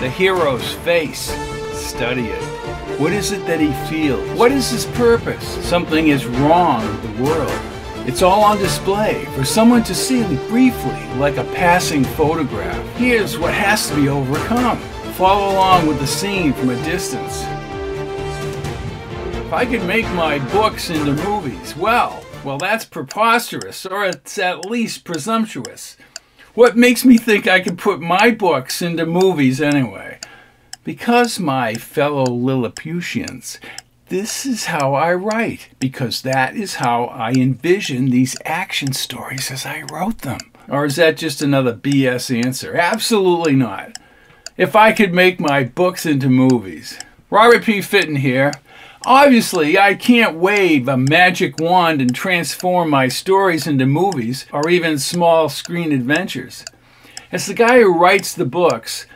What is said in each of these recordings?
the hero's face. Study it. What is it that he feels? What is his purpose? Something is wrong with the world. It's all on display for someone to see briefly, like a passing photograph. Here's what has to be overcome. Follow along with the scene from a distance. If I could make my books into movies, well, that's preposterous, or it's at least presumptuous. What makes me think I could put my books into movies anyway? Because, my fellow Lilliputians, this is how I write, because that is how I envision these action stories as I wrote them. Or is that just another BS answer? Absolutely not. If I could make my books into movies. Robert P. Fitton here. Obviously, I can't wave a magic wand and transform my stories into movies or even small screen adventures. As the guy who writes the books,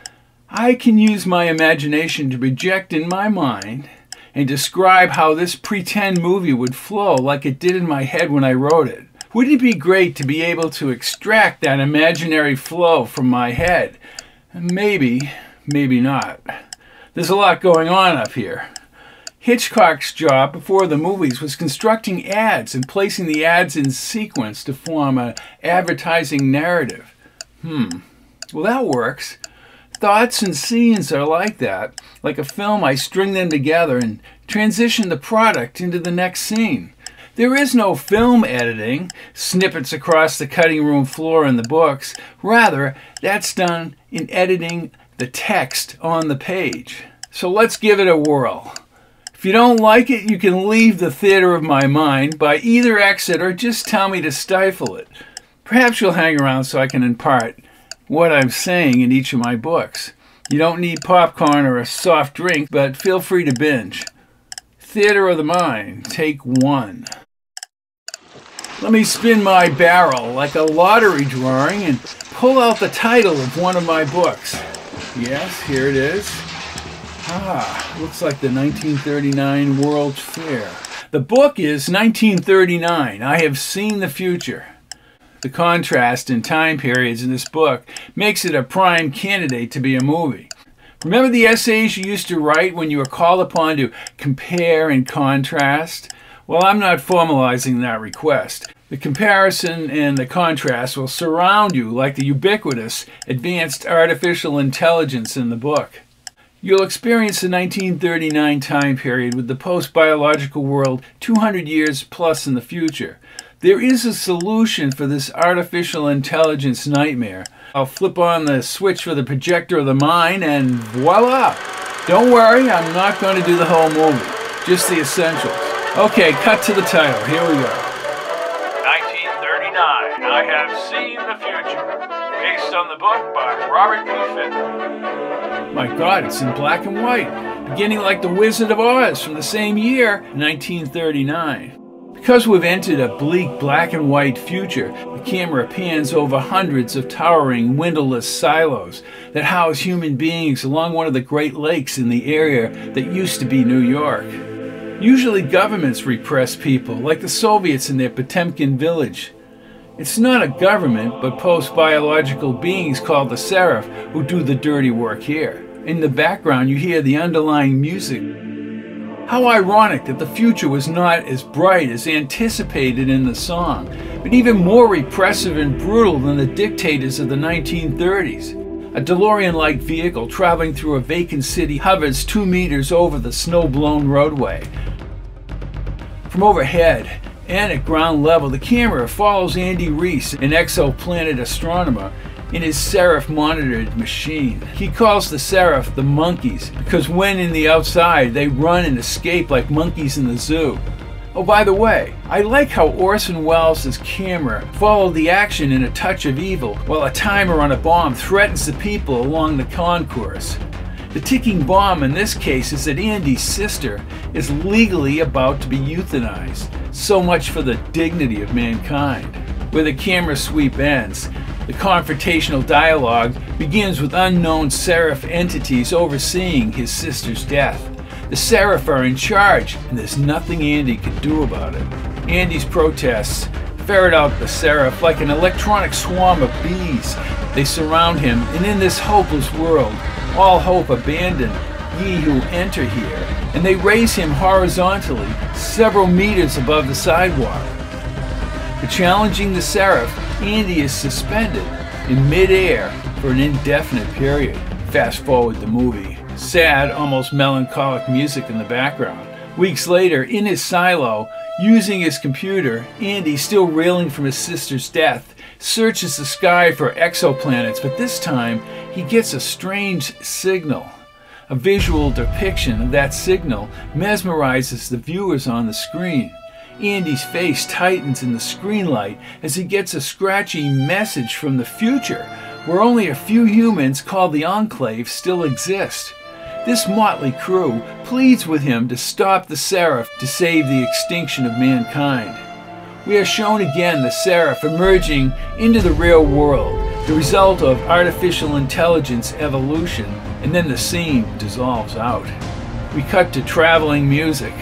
I can use my imagination to project in my mind and describe how this pretend movie would flow like it did in my head when I wrote it. Wouldn't it be great to be able to extract that imaginary flow from my head? Maybe, maybe not. There's a lot going on up here. Hitchcock's job before the movies was constructing ads and placing the ads in sequence to form an advertising narrative. Well, that works. Thoughts and scenes are like that. Like a film, I string them together and transition the product into the next scene. There is no film editing, snippets across the cutting room floor in the books. Rather, that's done in editing the text on the page. So let's give it a whirl. If you don't like it, you can leave the theater of my mind by either exit or just tell me to stifle it. Perhaps you'll hang around so I can impart what I'm saying in each of my books. You don't need popcorn or a soft drink, but feel free to binge. Theater of the Mind, take 1. Let me spin my barrel like a lottery drawing and pull out the title of one of my books. Yes, here it is. Looks like the 1939 World's Fair. The book is 1939. I have seen the future. The contrast in time periods in this book makes it a prime candidate to be a movie. Remember the essays you used to write when you were called upon to compare and contrast? Well, I'm not formalizing that request. The comparison and the contrast will surround you like the ubiquitous advanced artificial intelligence in the book. You'll experience the 1939 time period with the post-biological world 200 years plus in the future. There is a solution for this artificial intelligence nightmare. I'll flip on the switch for the projector of the mind and voila! Don't worry, I'm not going to do the whole movie, just the essentials. Okay, cut to the title. Here we go. 1939, I Have Seen the Future. Based on the book by Robert P. Fitton. My God, it's in black and white, beginning like The Wizard of Oz from the same year, 1939. Because we've entered a bleak black and white future, the camera pans over hundreds of towering, windowless silos that house human beings along one of the Great Lakes in the area that used to be New York. Usually governments repress people, like the Soviets in their Potemkin village. It's not a government, but post-biological beings called the Seraph who do the dirty work here. In the background, you hear the underlying music. How ironic that the future was not as bright as anticipated in the song, but even more repressive and brutal than the dictators of the 1930s. A DeLorean-like vehicle traveling through a vacant city hovers 2 meters over the snow-blown roadway. From overhead, and at ground level, the camera follows Andy Reese, an exoplanet astronomer, in his Seraph-monitored machine. He calls the Seraph the monkeys because when in the outside, they run and escape like monkeys in the zoo. Oh, by the way, I like how Orson Welles' camera followed the action in A Touch of Evil while a timer on a bomb threatens the people along the concourse. The ticking bomb in this case is that Andy's sister is legally about to be euthanized. So much for the dignity of mankind. Where the camera sweep ends, the confrontational dialogue begins with unknown Seraph entities overseeing his sister's death. The Seraph are in charge, and there's nothing Andy can do about it. Andy's protests ferret out the Seraph like an electronic swarm of bees. They surround him, and in this hopeless world, All hope abandon ye who enter here, and they raise him horizontally several meters above the sidewalk. But challenging the seraph, Andy is suspended in midair for an indefinite period. Fast forward the movie. Sad, almost melancholic music in the background. Weeks later, in his silo, using his computer, Andy, still reeling from his sister's death, searches the sky for exoplanets, but this time he gets a strange signal. A visual depiction of that signal mesmerizes the viewers on the screen. Andy's face tightens in the screen light as he gets a scratchy message from the future, where only a few humans called the Enclave still exist. This motley crew pleads with him to stop the Seraph to save the extinction of mankind. We are shown again the Seraph emerging into the real world, the result of artificial intelligence evolution, and then the scene dissolves out. We cut to traveling music.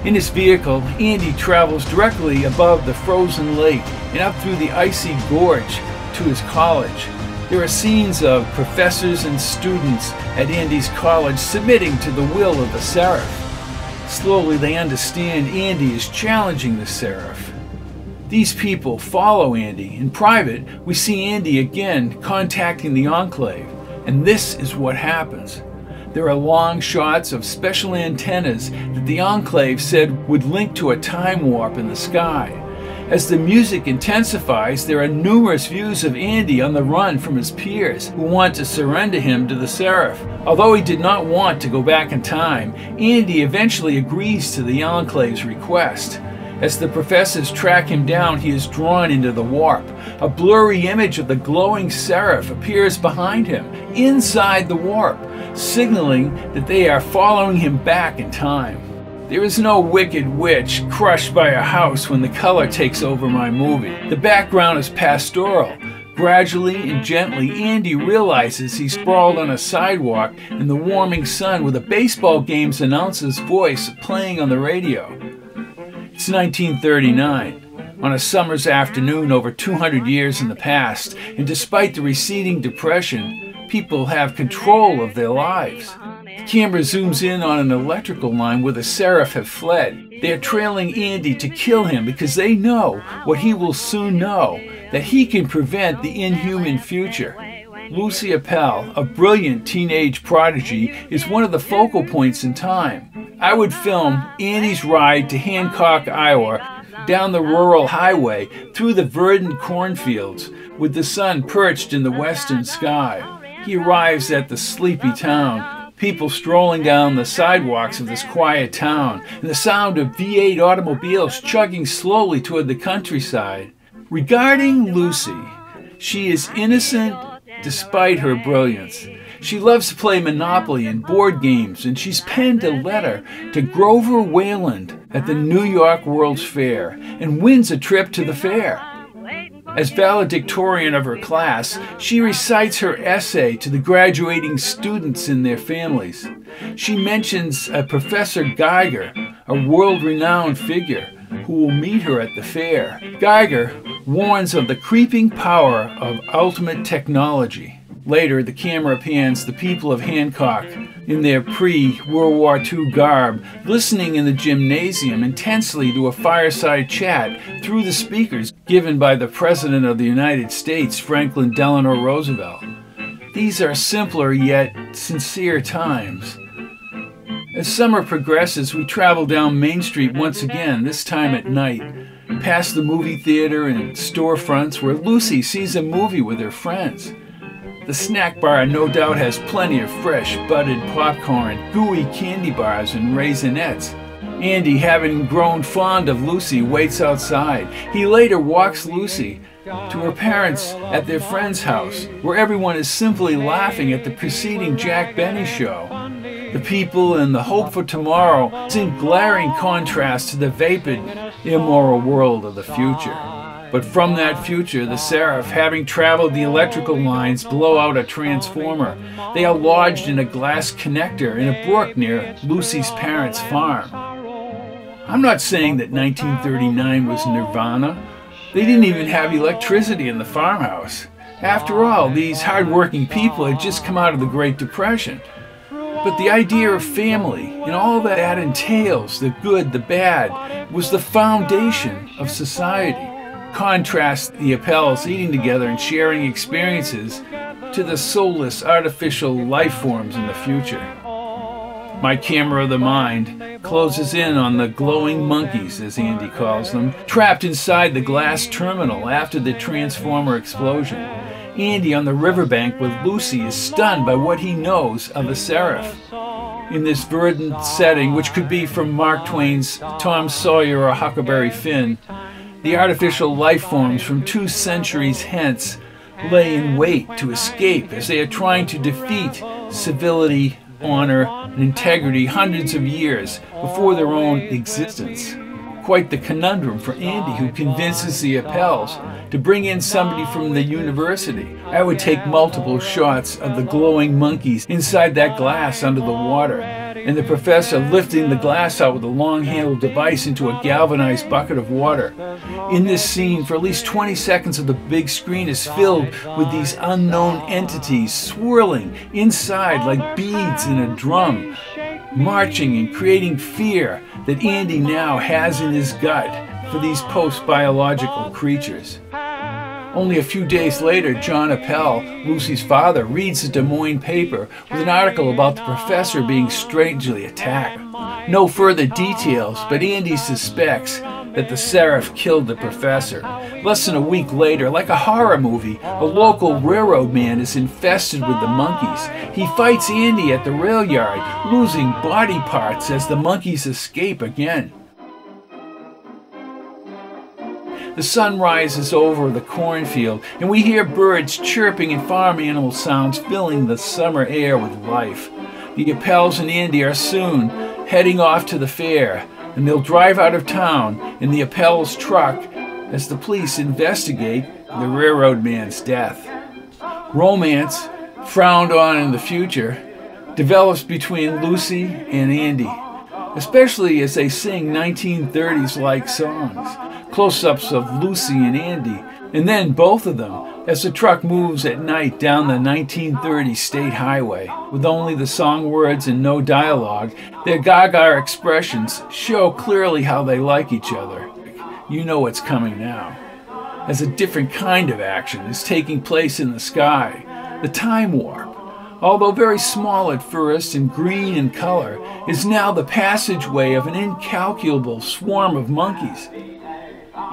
In his vehicle, Andy travels directly above the frozen lake and up through the icy gorge to his college. There are scenes of professors and students at Andy's college submitting to the will of the Seraph. Slowly they understand Andy is challenging the Seraph. These people follow Andy. In private, we see Andy again contacting the Enclave, and this is what happens. There are long shots of special antennas that the Enclave said would link to a time warp in the sky. As the music intensifies, there are numerous views of Andy on the run from his peers who want to surrender him to the Seraph. Although he did not want to go back in time, Andy eventually agrees to the Enclave's request. As the professors track him down, he is drawn into the warp. A blurry image of the glowing Seraph appears behind him, inside the warp, signaling that they are following him back in time. There is no wicked witch crushed by a house when the color takes over my movie. The background is pastoral. Gradually and gently, Andy realizes he's sprawled on a sidewalk in the warming sun with a baseball game's announcer's voice playing on the radio. It's 1939, on a summer's afternoon over 200 years in the past, and despite the receding depression, people have control of their lives. The camera zooms in on an electrical line where the Seraph have fled. They are trailing Andy to kill him because they know what he will soon know, that he can prevent the inhuman future. Lucy Appel, a brilliant teenage prodigy, is one of the focal points in time. I would film Andy's ride to Hancock, Iowa, down the rural highway through the verdant cornfields with the sun perched in the western sky. He arrives at the sleepy town, people strolling down the sidewalks of this quiet town, and the sound of V8 automobiles chugging slowly toward the countryside. Regarding Lucy, she is innocent despite her brilliance. She loves to play Monopoly and board games, and she's penned a letter to Grover Wayland at the New York World's Fair and wins a trip to the fair. As valedictorian of her class, she recites her essay to the graduating students and their families. She mentions a Professor Geiger, a world-renowned figure, who will meet her at the fair. Geiger warns of the creeping power of ultimate technology. Later, the camera pans the people of Hancock in their pre-World War II garb, listening in the gymnasium intensely to a fireside chat through the speakers given by the President of the United States, Franklin Delano Roosevelt. These are simpler yet sincere times. As summer progresses, we travel down Main Street once again, this time at night, past the movie theater and storefronts where Lucy sees a movie with her friends. The snack bar no doubt has plenty of fresh, budded popcorn, gooey candy bars, and raisinets. Andy, having grown fond of Lucy, waits outside. He later walks Lucy to her parents at their friend's house, where everyone is simply laughing at the preceding Jack Benny show. The people and the hope for tomorrow is in glaring contrast to the vapid, immoral world of the future. But from that future, the Seraph, having traveled the electrical lines, blow out a transformer. They are lodged in a glass connector in a brook near Lucy's parents' farm. I'm not saying that 1939 was nirvana. They didn't even have electricity in the farmhouse. After all, these hard-working people had just come out of the Great Depression. But the idea of family and all that entails, the good, the bad, was the foundation of society. Contrast the Appels eating together and sharing experiences to the soulless artificial life forms in the future. My camera of the mind closes in on the glowing monkeys, as Andy calls them, trapped inside the glass terminal after the transformer explosion. Andy on the riverbank with Lucy is stunned by what he knows of a seraph. In this verdant setting, which could be from Mark Twain's Tom Sawyer or Huckleberry Finn, the artificial life forms from 2 centuries hence lay in wait to escape as they are trying to defeat civility, honor, and integrity hundreds of years before their own existence. Quite the conundrum for Andy, who convinces the Appels to bring in somebody from the university. I would take multiple shots of the glowing monkeys inside that glass under the water, and the professor lifting the glass out with a long-handled device into a galvanized bucket of water. In this scene, for at least 20 seconds of the big screen is filled with these unknown entities swirling inside like beads in a drum, marching and creating fear that Andy now has in his gut for these post-biological creatures. Only a few days later, John Appel, Lucy's father, reads the Des Moines paper with an article about the professor being strangely attacked. No further details, but Andy suspects that the seraph killed the professor. Less than a week later, like a horror movie, a local railroad man is infested with the monkeys. He fights Andy at the rail yard, losing body parts as the monkeys escape again. The sun rises over the cornfield, and we hear birds chirping and farm animal sounds filling the summer air with life. The Appels and Andy are soon heading off to the fair, and they'll drive out of town in the Appels' truck as the police investigate the railroad man's death. Romance, frowned on in the future, develops between Lucy and Andy, especially as they sing 1930s-like songs. Close-ups of Lucy and Andy, and then both of them as the truck moves at night down the 1930 state highway. With only the song words and no dialogue, their gaga expressions show clearly how they like each other. You know what's coming now. As a different kind of action is taking place in the sky, the time warp, although very small at first and green in color, is now the passageway of an incalculable swarm of monkeys.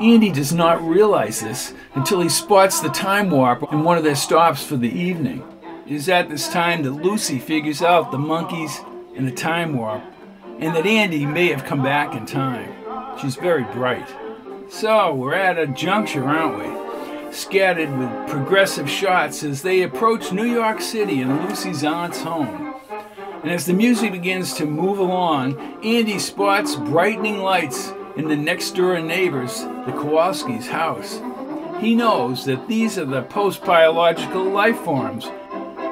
Andy does not realize this until he spots the time warp in one of their stops for the evening. It is at this time that Lucy figures out the monkeys and the time warp, and that Andy may have come back in time. She's very bright. So we're at a juncture, aren't we? Scattered with progressive shots as they approach New York City and Lucy's aunt's home. And as the music begins to move along, Andy spots brightening lights in the next-door neighbors, the Kowalski's house. He knows that these are the post-biological life forms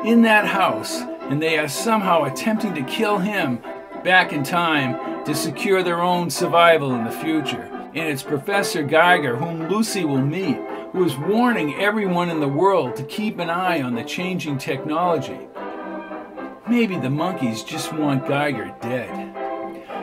in that house, and they are somehow attempting to kill him back in time to secure their own survival in the future. And it's Professor Geiger, whom Lucy will meet, who is warning everyone in the world to keep an eye on the changing technology. Maybe the monkeys just want Geiger dead.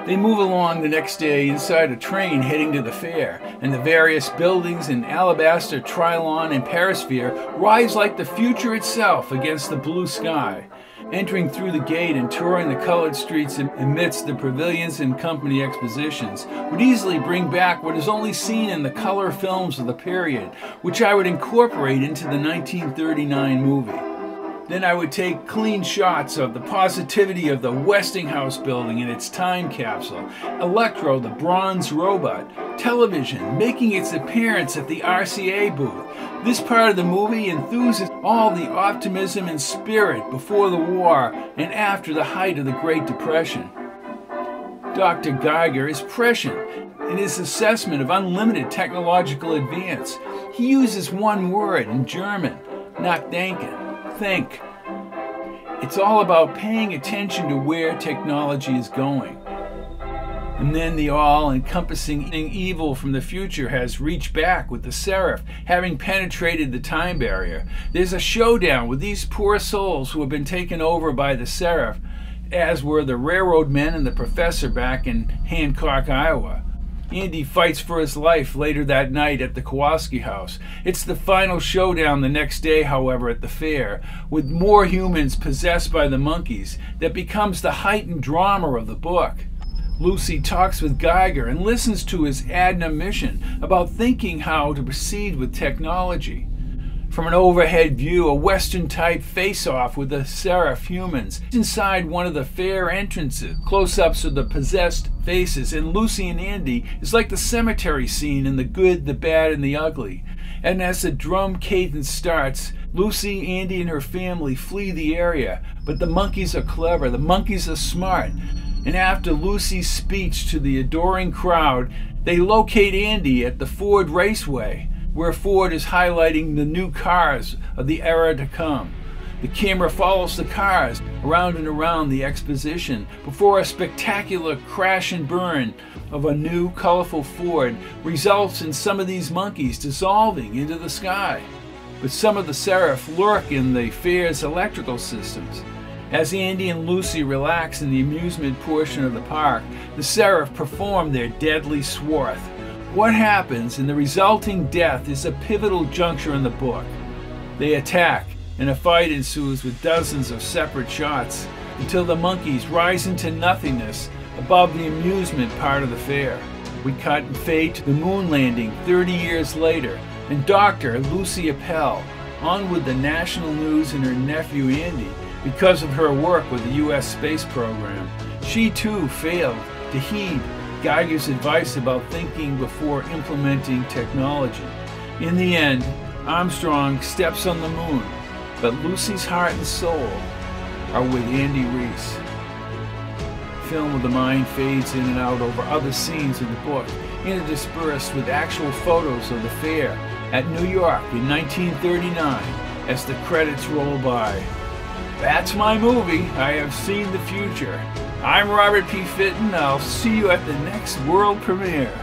They move along the next day inside a train heading to the fair, and the various buildings in Alabaster, Trilon, and Perisphere rise like the future itself against the blue sky. Entering through the gate and touring the colored streets amidst the pavilions and company expositions would easily bring back what is only seen in the color films of the period, which I would incorporate into the 1939 movie. Then I would take clean shots of the positivity of the Westinghouse building and its time capsule, Electro, the bronze robot, television making its appearance at the RCA booth. This part of the movie enthuses all the optimism and spirit before the war and after the height of the Great Depression. Dr. Geiger is prescient in his assessment of unlimited technological advance. He uses one word in German, Nachdenken. Think. It's all about paying attention to where technology is going. And then the all-encompassing evil from the future has reached back with the Seraph, having penetrated the time barrier. There's a showdown with these poor souls who have been taken over by the Seraph, as were the railroad men and the professor back in Hancock, Iowa. Andy fights for his life later that night at the Kowalski house. It's the final showdown the next day, however, at the fair, with more humans possessed by the monkeys, that becomes the heightened drama of the book. Lucy talks with Geiger and listens to his admonition about thinking how to proceed with technology. From an overhead view, a Western-type face-off with the Seraph humans inside one of the fair entrances. Close-ups of the possessed faces, and Lucy and Andy is like the cemetery scene in The Good, the Bad, and the Ugly. And as the drum cadence starts, Lucy, Andy, and her family flee the area. But the monkeys are clever, the monkeys are smart. And after Lucy's speech to the adoring crowd, they locate Andy at the Ford Raceway, where Ford is highlighting the new cars of the era to come. The camera follows the cars around and around the exposition before a spectacular crash and burn of a new colorful Ford results in some of these monkeys dissolving into the sky. But some of the Seraph lurk in the fair's electrical systems. As Andy and Lucy relax in the amusement portion of the park, the Seraph perform their deadly swath. What happens in the resulting death is a pivotal juncture in the book. They attack, and a fight ensues with dozens of separate shots until the monkeys rise into nothingness above the amusement part of the fair. We cut and fade to the moon landing 30 years later, and Dr. Lucy Appel, on with the national news and her nephew Andy, because of her work with the U.S. space program. She too failed to heed Geiger's advice about thinking before implementing technology. In the end, Armstrong steps on the moon, but Lucy's heart and soul are with Andy Reese. Film of the mind fades in and out over other scenes in the book, interspersed with actual photos of the fair at New York in 1939 as the credits roll by. That's my movie. I have seen the future. I'm Robert P. Fitton. I'll see you at the next world premiere.